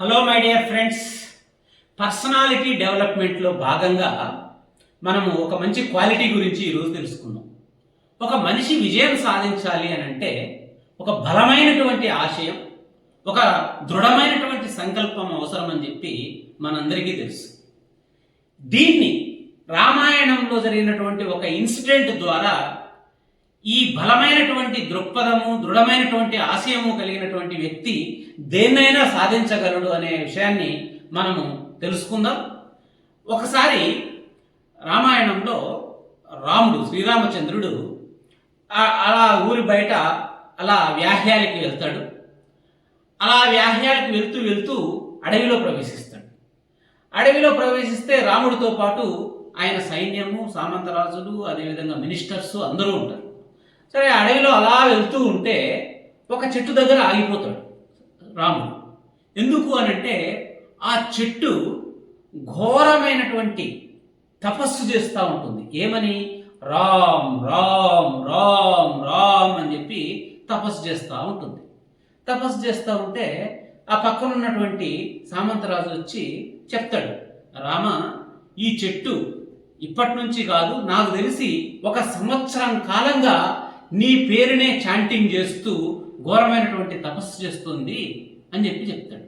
Hello my dear friends, personality డెవలప్మెంట్లో భాగంగా మనము ఒక మంచి క్వాలిటీ గురించి ఈరోజు తెలుసుకుందాం. ఒక మనిషి విజయం సాధించాలి అని అంటే ఒక బలమైనటువంటి ఆశయం, ఒక దృఢమైనటువంటి సంకల్పం అవసరం అని చెప్పి మనందరికీ తెలుసు. దీన్ని రామాయణంలో జరిగినటువంటి ఒక ఇన్సిడెంట్ ద్వారా ఈ బలమైనటువంటి దృక్పథము, దృఢమైనటువంటి ఆశయము కలిగినటువంటి వ్యక్తి దేన్నైనా సాధించగలడు అనే విషయాన్ని మనము తెలుసుకుందాం. ఒకసారి రామాయణంలో రాముడు, శ్రీరామచంద్రుడు అలా ఊరి బయట అలా వ్యాహ్యాలకి వెళ్తాడు. అలా వ్యాహ్యాలకు వెళ్తూ వెళ్తూ అడవిలో ప్రవేశిస్తాడు. అడవిలో ప్రవేశిస్తే రాముడితో పాటు ఆయన సైన్యము, సామంతరాజులు, అదేవిధంగా మినిస్టర్స్ అందరూ ఉంటారు. సరే, అడవిలో అలా వెళ్తూ ఉంటే ఒక చెట్టు దగ్గర ఆగిపోతాడు రాముడు. ఎందుకు అనంటే ఆ చెట్టు ఘోరమైనటువంటి తపస్సు చేస్తూ ఉంటుంది. ఏమని? రామ్ రామ్ రామ్ రామ్ అని చెప్పి తపస్సు చేస్తూ ఉంటుంది. తపస్సు చేస్తూ ఉంటే ఆ పక్కన ఉన్నటువంటి సామంతరాజు వచ్చి చెప్తాడు, రామ, ఈ చెట్టు ఇప్పటి నుంచి కాదు, నాకు తెలిసి 1 సంవత్సరం కాలంగా నీ పేరునే చాంటింగ్ చేస్తూ ఘోరమైనటువంటి తపస్సు చేస్తుంది అని చెప్పి చెప్తాడు.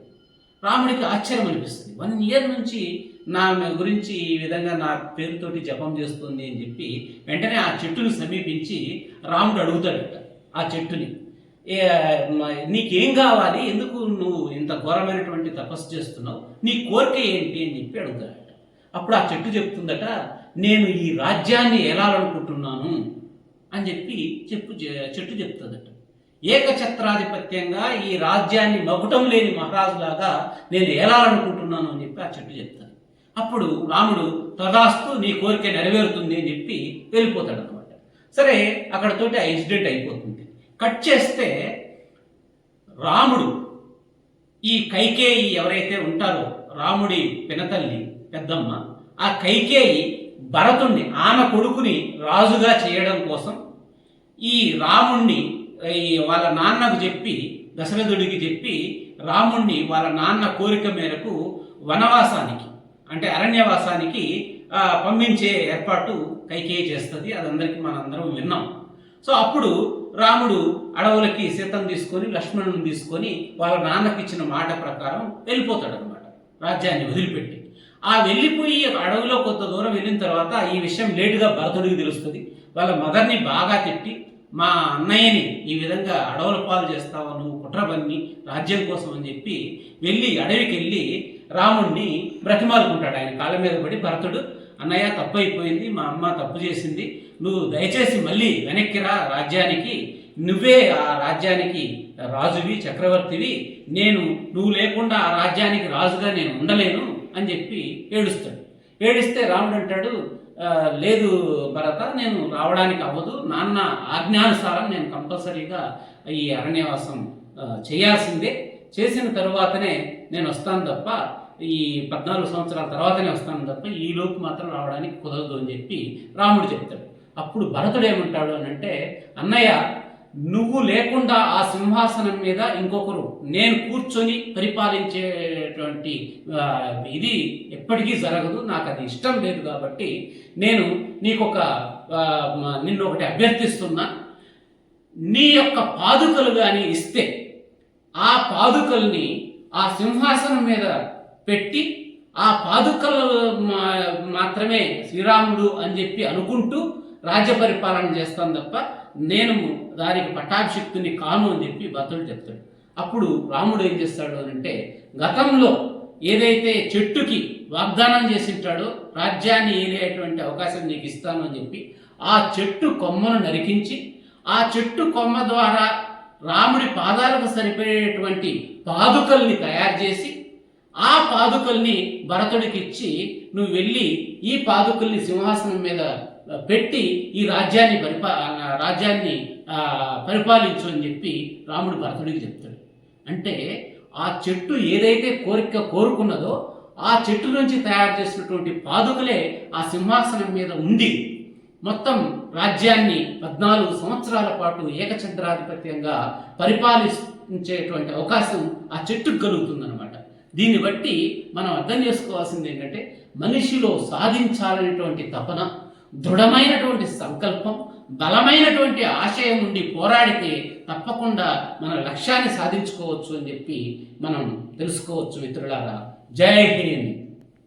రాముడికి ఆశ్చర్యం అనిపిస్తుంది. 1 year నుంచి నా గురించి ఈ విధంగా నా పేరుతోటి జపం చేస్తుంది అని చెప్పి వెంటనే ఆ చెట్టుని సమీపించి రాముడు అడుగుతాడట ఆ చెట్టుని, నీకేం కావాలి, ఎందుకు నువ్వు ఇంత ఘోరమైనటువంటి తపస్సు చేస్తున్నావు, నీ కోరిక ఏంటి అని చెప్పి అడుగుతాడట. అప్పుడు ఆ చెట్టు చెప్తుందట, నేను ఈ రాజ్యాన్ని ఏలాలనుకుంటున్నాను అని చెప్పి చెట్టు చెప్తుందట. ఏకఛత్రాధిపత్యంగా ఈ రాజ్యాన్ని మగుటం లేని మహారాజులాగా నేను ఏలాలనుకుంటున్నాను అని చెప్పి ఆ చెట్టు చెప్తాను. అప్పుడు రాముడు, తదాస్తు, నీ కోరిక నెరవేరుతుంది అని చెప్పి వెళ్ళిపోతాడు అనమాట. సరే, అక్కడతోటి ఆ ఇన్సిడెంట్ అయిపోతుంది. కట్ చేస్తే రాముడు ఈ కైకేయి ఎవరైతే ఉంటారో, రాముడి పినతల్లి పెద్దమ్మ, ఆ కైకేయి భరతుణ్ణి, ఆమె కొడుకుని రాజుగా చేయడం కోసం ఈ రాముణ్ణి వాళ్ళ నాన్నకు చెప్పి, దశరథుడికి చెప్పి రాముణ్ణి వాళ్ళ నాన్న కోరిక మేరకు వనవాసానికి, అంటే అరణ్యవాసానికి పంపించే ఏర్పాటు కైకేయి చేస్తుంది. అదందరికీ మనందరం విన్నాం. సో అప్పుడు రాముడు అడవులకి సీతను తీసుకొని, లక్ష్మణుని తీసుకొని వాళ్ళ నాన్నకి ఇచ్చిన మాట ప్రకారం వెళ్ళిపోతాడు అనమాట, రాజ్యాన్ని వదిలిపెట్టి. ఆ వెళ్ళిపోయి అడవిలో కొంత దూరం వెళ్ళిన తర్వాత ఈ విషయం లేటుగా భరతుడికి తెలుస్తుంది. వాళ్ళ మదర్ని బాగా తిట్టి, మా అన్నయ్యని ఈ విధంగా అడవుల పాలు చేస్తావా నువ్వు, కుట్రబన్ని రాజ్యం కోసం అని చెప్పి అడవికి వెళ్ళి రాముణ్ణి బ్రతిమాలుకుంటాడు. ఆయన కాళ్ళ మీద పడి, భరతుడు, అన్నయ్య తప్పు అయిపోయింది, మా అమ్మ తప్పు చేసింది, నువ్వు దయచేసి మళ్ళీ వెనక్కిరా రాజ్యానికి, నువ్వే ఆ రాజ్యానికి రాజువి, చక్రవర్తివి, నువ్వు లేకుండా ఆ రాజ్యానికి రాజుగా నేను ఉండలేను అని చెప్పి ఏడుస్తాడు. ఏడిస్తే రాముడు అంటాడు, లేదు భరత, నేను రావడానికి అవ్వదు, నాన్న ఆజ్ఞానుసారం నేను కంపల్సరీగా ఈ అరణ్యవాసం చేయాల్సిందే, చేసిన తరువాతనే నేను వస్తాను తప్ప, ఈ 14 సంవత్సరాల తర్వాతనే వస్తాను తప్ప ఈ లోపు మాత్రం రావడానికి కుదరదు అని చెప్పి రాముడు చెప్తాడు. అప్పుడు భరతుడు ఏమంటాడు అని అంటే, అన్నయ్య, నువ్వు లేకుండా ఆ సింహాసనం మీద ఇంకొకరు నేను కూర్చొని పరిపాలించేటువంటి ఇది ఎప్పటికీ జరగదు, నాకు అది ఇష్టం లేదు, కాబట్టి నేను నిన్ను ఒకటి అభ్యర్థిస్తున్నా, నీ యొక్క పాదుకలు కానీ ఇస్తే ఆ పాదుకల్ని ఆ సింహాసనం మీద పెట్టి ఆ పాదుకలు మాత్రమే శ్రీరాముడు అని చెప్పి అనుకుంటూ రాజ్య పరిపాలన చేస్తాను తప్ప నేను దానికి పట్టాభిషిక్తుని కాను అని చెప్పి భరతుడు చెప్తాడు. అప్పుడు రాముడు ఏం చేస్తాడు అని అంటే, గతంలో ఏదైతే చెట్టుకి వాగ్దానం చేసింటాడో రాజ్యాన్ని ఏలేటువంటి అవకాశం నీకు ఇస్తాను అని చెప్పి ఆ చెట్టు కొమ్మను నరికించి, ఆ చెట్టు కొమ్మ ద్వారా రాముడి పాదాలకు సరిపోయేటువంటి పాదుకల్ని తయారు చేసి ఆ పాదుకల్ని భరతుడికి ఇచ్చి, నువ్వు వెళ్ళి ఈ పాదుకల్ని సింహాసనం మీద పెట్టి ఈ రాజ్యాన్ని పరిపాలించు అని చెప్పి రాముడు భరతుడికి చెప్తాడు. అంటే ఆ చెట్టు ఏదైతే కోరుకున్నదో ఆ చెట్టు నుంచి తయారు చేసినటువంటి పాదుకలే ఆ సింహాసనం మీద ఉండి మొత్తం రాజ్యాన్ని 14 సంవత్సరాల పాటు ఏకఛత్రాధిపత్యంగా పరిపాలించేటువంటి అవకాశం ఆ చెట్టుకు కలుగుతుందన్నమాట. దీన్ని బట్టి మనం అర్థం చేసుకోవాల్సింది ఏంటంటే మనిషిలో సాధించాలనేటువంటి తపన, దృఢమైనటువంటి సంకల్పం, బలమైనటువంటి ఆశయం ఉండి పోరాడితే తప్పకుండా మన లక్ష్యాన్ని సాధించుకోవచ్చు అని చెప్పి మనం తెలుసుకోవచ్చు మిత్రులారా. జై హింద్.